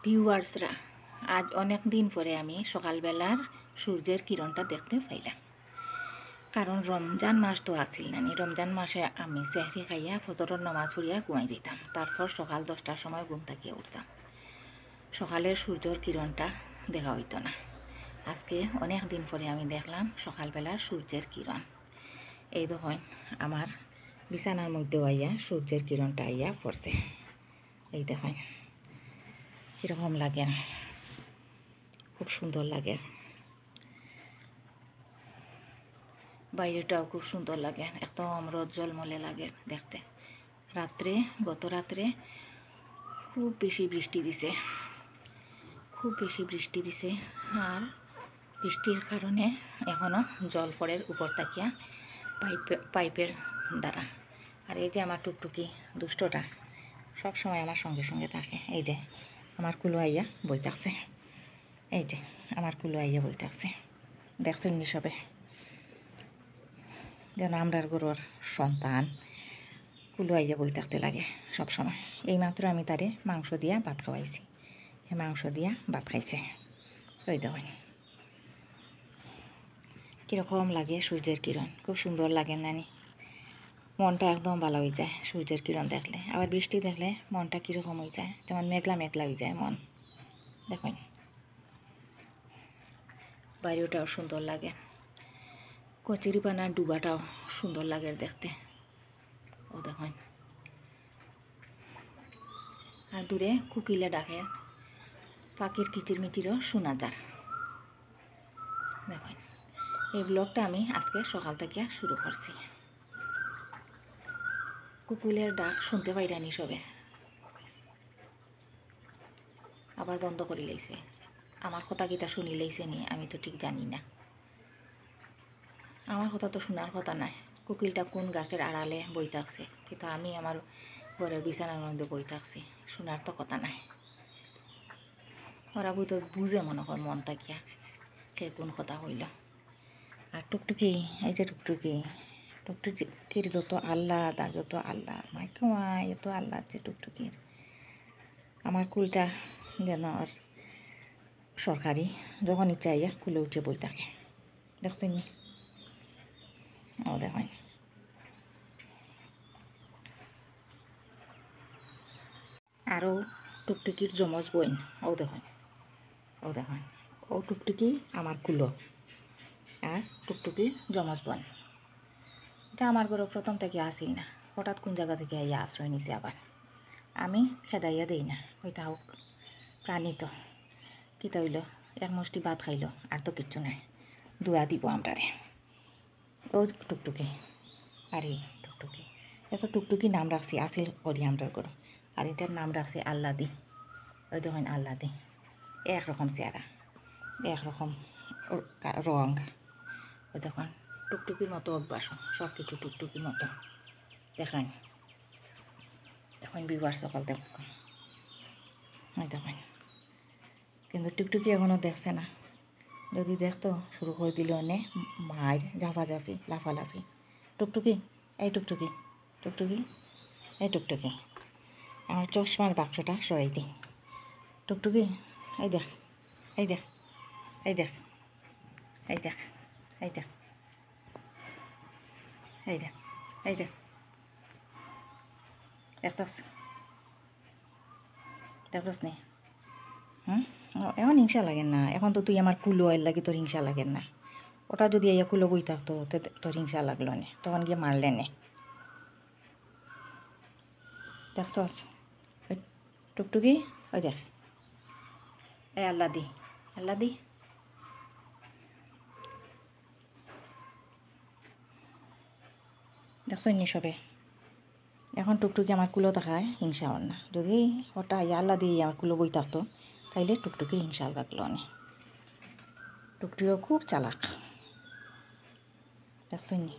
ভিউয়ার্সরা, আজ অনেক দিন পরে আমি সকালবেলার সূর্যের কিরণটা দেখতে পাইলাম। কারণ রমজান মাস তো আসিল নানি। রমজান মাসে আমি সেহরি খাইয়া ফজরের নামাজ পড়িয়া ঘুমাই যেতাম। তারপর সকাল 10টার সময় ঘুম থেকে উঠতাম। সকালের সূর্যের কিরণটা দেখা হইতো না। আজকে অনেক দিন পরে আমি দেখলাম সকালবেলার সূর্যের কিরণ। এই দেখুন আমার বিছানার মধ্যে আইয়া সূর্যের কিরণটা আইয়া পড়ছে। এই দেখুন কীরকম লাগে, খুব সুন্দর লাগে। বাইরেটাও খুব সুন্দর লাগে, একদম রোদ জলমলে লাগে দেখতে। গত রাত্রে খুব বেশি বৃষ্টি দিছে, আর বৃষ্টির কারণে এখনও জল পড়ের উপর তাকিয়া পাইপের দ্বারা। আর এই যে আমার টুকটুকি দুষ্টটা সব সময় আমার সঙ্গে সঙ্গে থাকে। এই যে আমার কুলো আইয়া বই থাকছে, এই যে আমার কুলো আইয়া বই থাকছে। দেখছেন নি সবে, যেন আমরার গরুর সন্তান কুলো আইয়া বই থাকতে লাগে সব সময়। এইমাত্র আমি তারে মাংস দিয়া ভাত খাওয়াইছি, মাংস দিয়া ভাত খাইছে। ওই দেখুন কীরকম লাগে সূর্যের কিরণ, খুব সুন্দর লাগে নানি। মনটা একদম ভালো হয়ে যায় সূর্যের কিরণ দেখলে। আবার বৃষ্টি দেখলে মনটা কীরকম হয়ে যায়, যেমন মেঘলা মেঘলা হয়ে যায় মন। দেখুন বাইরেটাও সুন্দর লাগে, কচুরিপানার ডুবাটাও সুন্দর লাগে দেখতে। ও দেখুন, আর দূরে কুকিলে ডাকে, পাখির কিচিরমিচিরও শোনা যায়। দেখুন এই ব্লগটা আমি আজকে সকাল থেকে শুরু করছি। কুকুলের ডাক শুনতে পাইরানি সবে, আবার বন্ধ করে লাইছে। আমার কথা কিতা শুনি লাইছে নি আমি তো ঠিক জানি না। আমার কথা তো শোনার কথা নাই। কুকিলটা কোন গাছের আড়ালে বই থাকছে, কিন্তু আমি আমার ঘরের বিছানার মধ্যে বই থাকছি, শোনার তো কথা নাই। ওরা বই তো বুঝে মনে হয় মন থাকিয়া কে কোন কথা হইল। আর টুকটুকি, এই যে টুকটুকির যত আহ্লাদ আর যত আহ্লাদ, মাইকমাই এত আহ্লাদ যে টুকটুকির। আমার কুলটা যেন আর সরকারি, যখন ইচ্ছা ইয়া কুলে উঠে বই থাকে। দেখছেন নি? ও দেখুন আরও টুকটুকির জমজ বইন। ও দেখুন ও টুকটুকি আমার কুলো, আর টুকটুকির জমজ বোন। এটা আমার ঘরে প্রথম থেকে আসিল না, হঠাৎ কোন জায়গা থেকে ইয়া আশ্রয় নিছে। আবার আমি খেদাইয়া দেই না, ওইটা হোক প্রাণী তো কিতা হইল, এক মুষ্টি ভাত খাইল আর তো কিচ্ছু নাই, দোয়া দিব আমরারে। ও টুকটুকি, আর এই টুকটুকি, এত টুকটুকি নাম রাখছি আসিল করি আমরার ঘর। আর এটার নাম রাখছি আল্লাদি। ওই দেখুন আল্লাদি, একরকম চেহারা, একরকম রং। ওই দেখুন টুকটুকির মতো অভ্যাস, সব কিছু টুকটুকির মতো। দেখেন এখন বিবার সকাল দেখ, ওই দেখেন। কিন্তু টুকটুকি এখনও দেখছে না, যদি দেখতো শুরু করে দিল অনেক মায়ের ঝাঁফাঝাঁফি লাফালাফি। টুকটুকি, এই টুকটুকি, টুকটুকি, এই টুকটুকি, আমার চশমার বাক্সটা সরাই দিই। টুকটুকি, এই দেখ, এই দেখ, এই দেখ, এই দেখ, এই দেখ, এই দেখ, এই দেখ, দেখছস নি? এখন হিংসা লাগেন না, এখন তো তুই আমার কুলো এর লাগে তোর হিংসা লাগেন না। ওটা যদি ইয়া কুলো বই থাকতো তোর হিংসা লাগলো নে, তখন গিয়ে মারলে নে। দেখছস টুকটুকি, ওই দেখ, এই আল্লাদি, আল্লাদি, দেখছ নি সবে। এখন টুকটুকি আমার কুলো তাকায় হিংসা হন না। যদি ওটা আল্লা দিয়ে আমার কুলো বই থাকতো তাইলে টুকটুকি হিংসা লাগলো নি। টুকটুকিও খুব চালাক, দেখছ নি?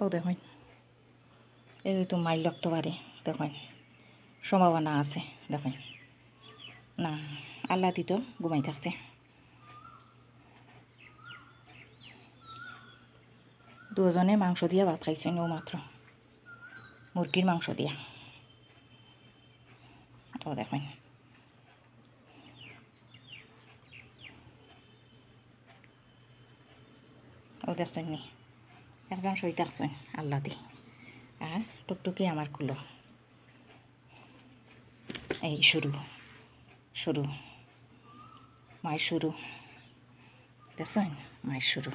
ও দেখুন এই তো মাইল লাগতে পারে, দেখুন সম্ভাবনা আছে। দেখুন না, আল্লা দি তো ঘুমাই থাকছে। দুজনে মাংস দিয়া ভাত খাইছেন ও মাত্র, মুরগির মাংস দিয়া। ও দেখেন ও দেখছেন নি একদম সই থাকছেন আল্লাহ দি আর টুকটুকি আমার কুলো এই শুরু শুরু মায়ের শুরু দেখছেন মায়ের শুরু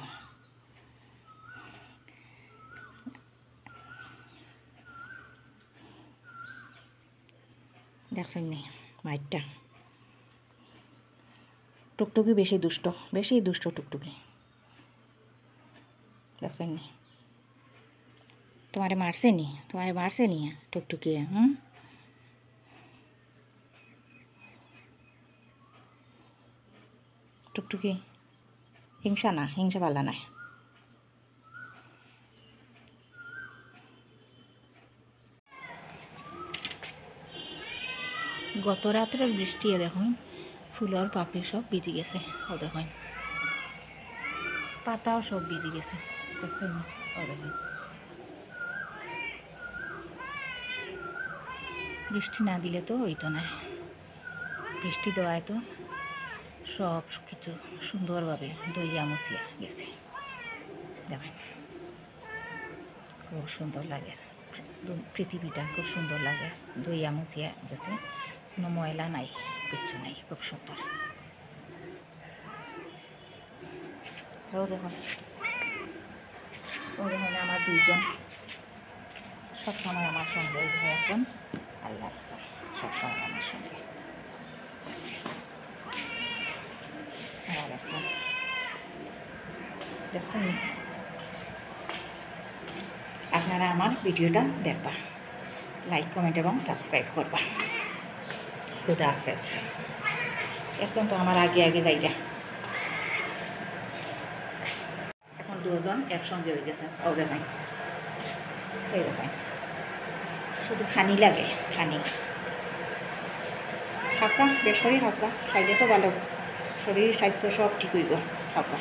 দেখছেন নি মায়েরটা টুকটুকি বেশি দুষ্ট টুকটুকি দেখছেন নি তোমারে মারছে নি টুকটুকি টুকটুকি হিংসা পালা নাই গত রাত্রের বৃষ্টি দেখুন ফুলের পাপড়ি সব ভিজে গেছে ও দেখুন পাতাও সব ভিজে গেছে দেখছেন ও দেখুন বৃষ্টি না দিলে তো হইতো না বৃষ্টি দেওয়ায় তো সব কিছু সুন্দরভাবে দইয়া মুছিয়া গেছে দেখেন খুব সুন্দর লাগে পৃথিবীটা খুব সুন্দর লাগে দইয়া মুছিয়া গেছে কোনো ময়লা নাই কিচ্ছু নাই খুব সুন্দর ও দেখুন আমার দুইজন সবসময় আমার সঙ্গে একজন আল্লাহ সবসময় আমার সঙ্গে আর একজন দেখছেন আপনারা আমার ভিডিওটা দেখবা লাইক কমেন্ট এবং সাবস্ক্রাইব করবা খুদা হাফেজ এখন তো আমার আগে যাইগা এখন দুজন একসঙ্গে হয়ে গেছে ও দেখাই সেই দেখাই শুধু খানি লাগে খানি হাঁকা বেশ করে হাঁকা খাইলে তো ভালো শরীর স্বাস্থ্য সব ঠিক হইব হাঁকা